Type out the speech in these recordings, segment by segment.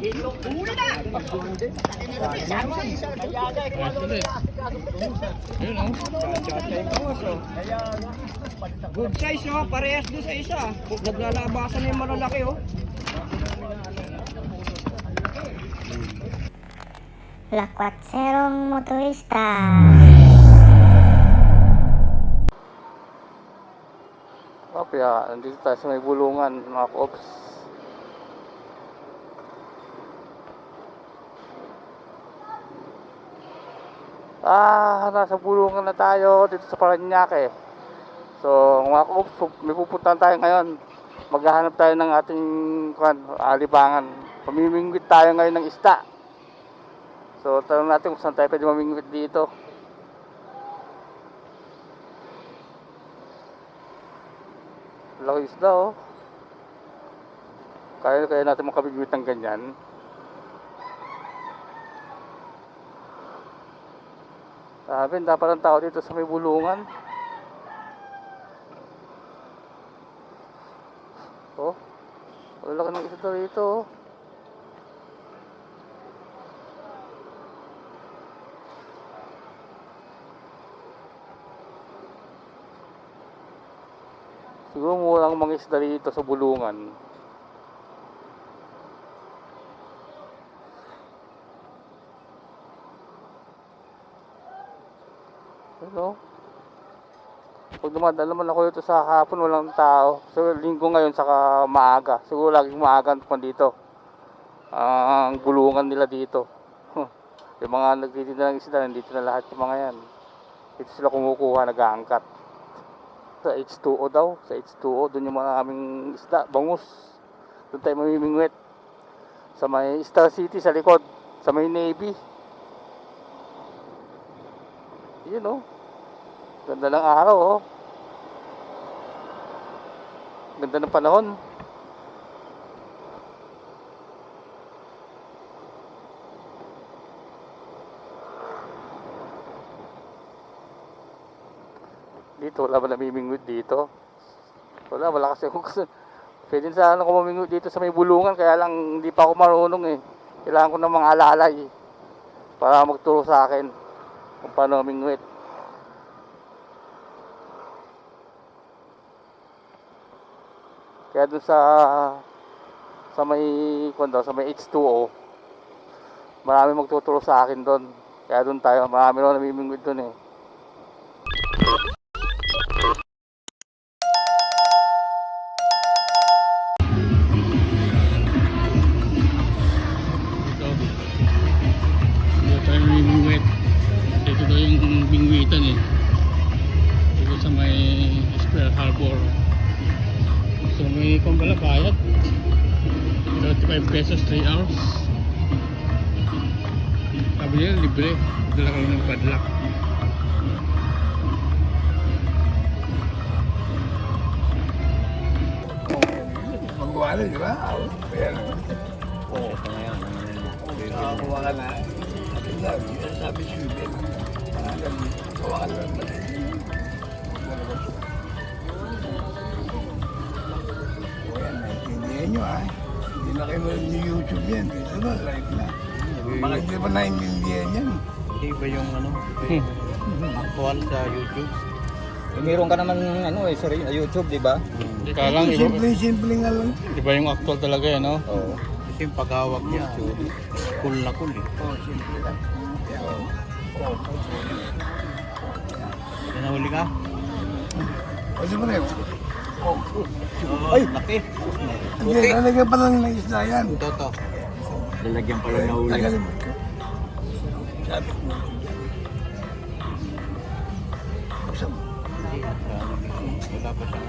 Ayun o. Good size o. Parehas doon sa isa. Naglalabasan na yung malalaki o. Lakwatserong motorista. Kaya nandito tayo sa may bulungan mga koops. Nasa bulungan na tayo dito sa Parañaque. So mga koops, may pupuntahan tayo ngayon. Maghahanap tayo ng ating alibangan. Pamimingwit tayo ngayon ng isda. So tanong natin kung saan tayo pwede mamingwit dito. Laki isda oh. Kaya natin makabigwit ng ganyan. Sabi, dapat ang tao dito sa may bulungan. Oh, wala ka ng isda dito oh. Siguro murang mga isda dito sa bulungan. Ano? Pag dumadaan naman ako dito sa hapon, walang tao. So linggo ngayon saka maaga. Siguro laging maaga pa dito. Ang bulungan nila dito. Yung mga nagtitinda ng isda, nandito na lahat yung mga yan. Dito sila kumukuha, nag-aangkat. Sa H2O daw, sa H2O doon yung mga aming isda, bangus. Doon tayo mamimingwit sa may Star City sa likod, sa may Navy. Yun oh, ganda ng araw oh, ganda ng panahon. Dito wala ba namimingwit dito? Wala kasi ako kasi pwede sana ako mamingwit dito sa may bulungan, kaya lang hindi pa ako marunong eh. Kailangan ko ng mga alalay para magturo sa akin kung paano mamingwit. Kaya dun sa may H2O marami magtuturo sa akin doon. Kaya dun tayo, marami rin namimingwit doon eh. Dito daw yung bingwitan eh. Dito sa may Square Harbor. So may kumbala bayad 35 pesos 3 hours. Sabi niya libre. Dala ka ng padlock. Magawa na, di ba? Ayan. Oo, pangayan. Nakakuha ka na. Sabi siya, gawa ka lang pala. O yan, naiintindihan nyo ah. Hindi na kayo ng YouTube yan. Dito na, live na. Baka hindi pa naiintindihan yan. Hindi ba yung actual sa YouTube? Meron ka naman sa YouTube, di ba? Kaya lang, Simple nga lang. iba yung actual talaga yan, no? Oo. Kasi yung paghawak niya, cool na cool eh. Oo, simple lang. Nahuli ka? O, di ba na yun? Ay! Laki! Hindi, lalagyan pa lang ng isda yan. Toto. Lalagyan pa lang nahuli. Tagalin mo. Sabi. Buksan mo. Wala pa siya.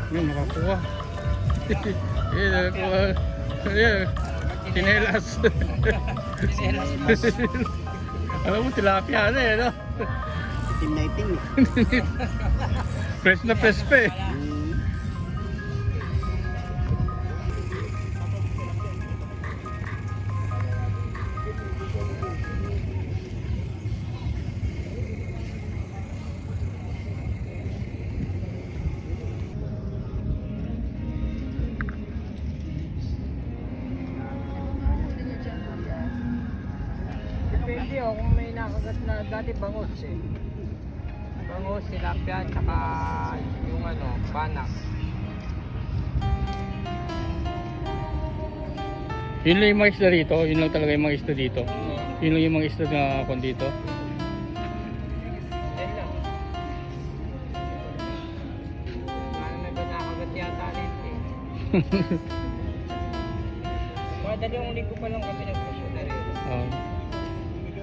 Yun, nakakuha. Yun, nakakuha. Yun, sinelas. Alam mo, tilapia na eh, no? itim na itim eh. Fresh na fresh pa eh. Depende kung may nakagat na dati bangos eh. Bangos, tilapia, tsaka yung banak. Yun lang yung mga isda dito, yun lang talaga yung mga isda dito. Yun lang yung mga isda na kon dito. Ayun lang. May ba nakagat yata dito eh. Mga dalawang linggo pa lang kami nagpupunta na rin.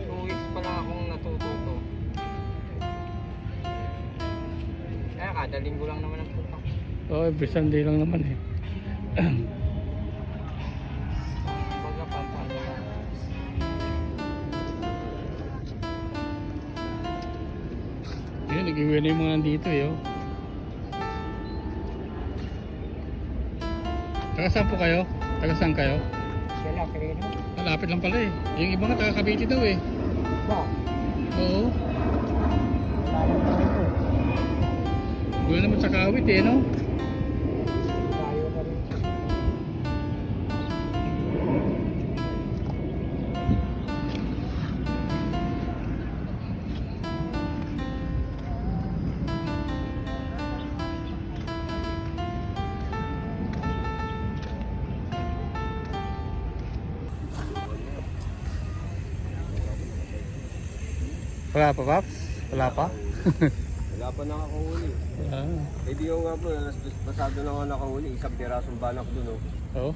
2 weeks pa lang akong natututo. Kaya kada linggo lang naman ang punta. Every Sunday lang naman eh. Baga pampano lang. Yun, nag-iwi na yung mga nandito eh. Oh. Taga saan po kayo? Taga saan kayo? Sila, Kirino. Malapit lang pala eh. Yung iba nga taga Cavite daw eh. Ba? Oo. Lalang na ito. Wala naman sa Kawit eh, no? Layo na rin. Wala pa, Paps? Wala pa? Wala pa nakakahuli. Ah. Eh di yung nga po, alas 2 pasado na nga nakahuli. Isang pirasong banak dun, oh. Oo.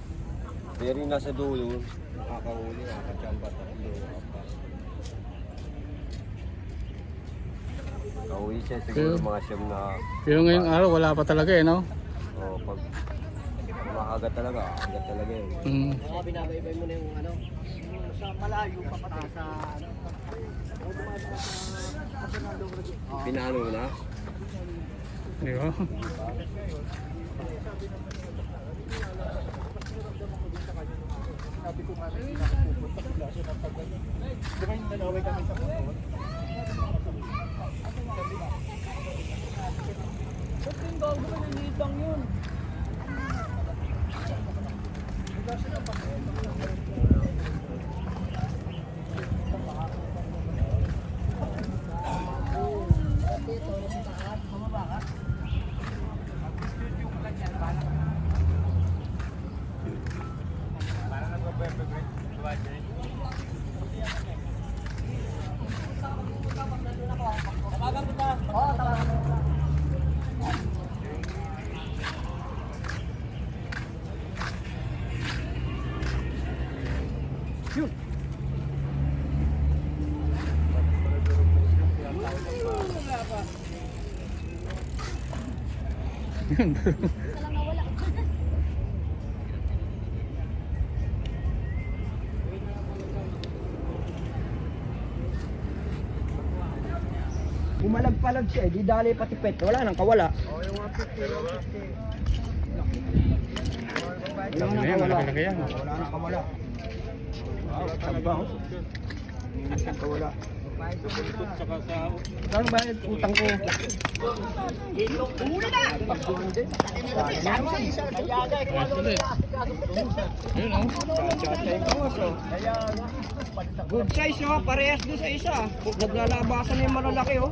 Pero yung nasa dulo, nakakahuli, nakakachamba, tatlo, apat. Kauwi siya siguro Pero- mga siyam na, Pero ngayong araw wala pa talaga eh, no? pag makagat talaga, agat talaga eh. Mm. Mga binabaybay mo na yung sa malayo pa pati sa Pinalo mo na? Di ba? Bumalag-palag siya eh, di dali pati pet. Wala nang kawala. Wala nang kawala. Malaki yan. Wala nang kawala. Wow, tabang. Hindi nang kawala. Saan ba yung utang ko? Huli na! Ayos ulit. Ayun oh. Good size oh, parehas doon sa isa. Naglalabasan na yung malalaki oh.